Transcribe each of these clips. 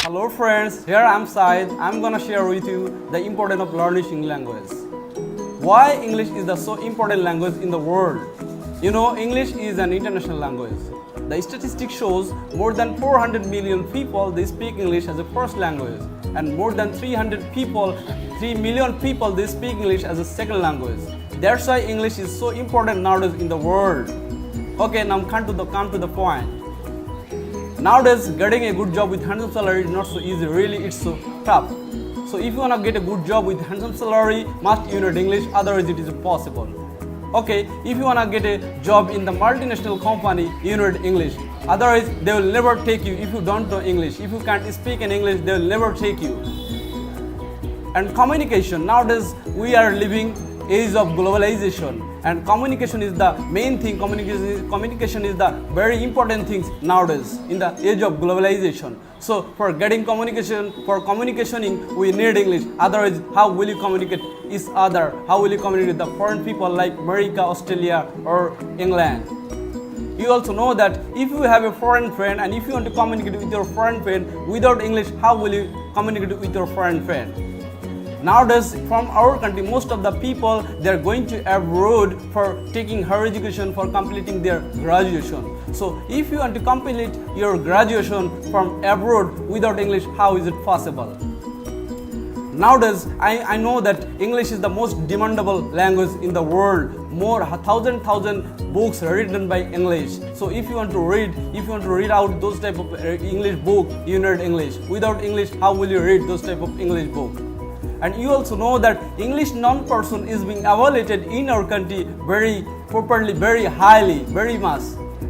Hello friends, here I'm Said. I'm gonna share with you the importance of learning English language. Why English is the so important language in the world? You know, English is an international language. The statistics shows more than 400 million people they speak English as a first language, and more than 3 million people they speak English as a second language. That's why English is so important nowadays in the world. Okay, now come to the point. Nowadays, getting a good job with handsome salary is not so easy. Really, it's so tough. So if you wanna get a good job with handsome salary, must you know English. Otherwise, it is impossible. Okay, if you wanna get a job in the multinational company, you know English. Otherwise, they will never take you if you don't know English. If you can't speak in English, they will never take you. And communication. Nowadays, we are living age of globalization, and communication is the main thing. Communication is the very important thing nowadays in the age of globalization. So for getting communication, for communicating, we need English. Otherwise, how will you communicate each other? How will you communicate with the foreign people like America, Australia, or England? You also know that if you have a foreign friend and if you want to communicate with your foreign friend without English, how will you communicate with your foreign friend? Nowadays, from our country, most of the people, they are going to abroad for taking higher education, for completing their graduation. So if you want to complete your graduation from abroad without English, how is it possible? Nowadays, I know that English is the most demandable language in the world. More thousand books are written by English. So if you want to read out those type of English book, you need English. Without English, how will you read those type of English book? And you also know that English non-person is being evaluated in our country very properly, very highly, very much.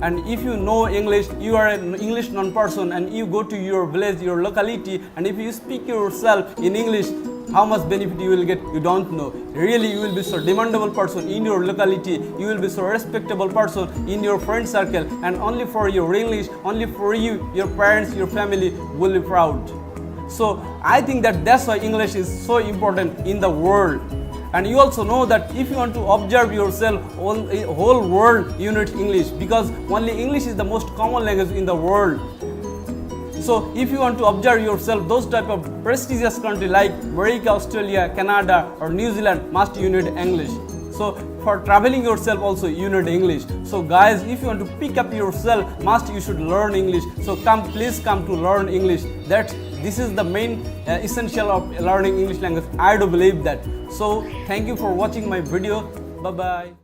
And if you know English, you are an English non-person and you go to your village, your locality, and if you speak yourself in English, how much benefit you will get, you don't know. Really, you will be so demandable person in your locality, you will be so respectable person in your friend circle, and only for your English, only for you, your parents, your family will be proud. So I think that's why English is so important in the world. And you also know that if you want to observe yourself, whole world you need English, because only English is the most common language in the world. So if you want to observe yourself, those type of prestigious country like America, Australia, Canada, or New Zealand, must you need English. So for traveling yourself also you need English. So guys, if you want to pick up yourself, you should learn English. So please come to learn English. This is the main essential of learning English language. I do believe that. So thank you for watching my video. Bye bye.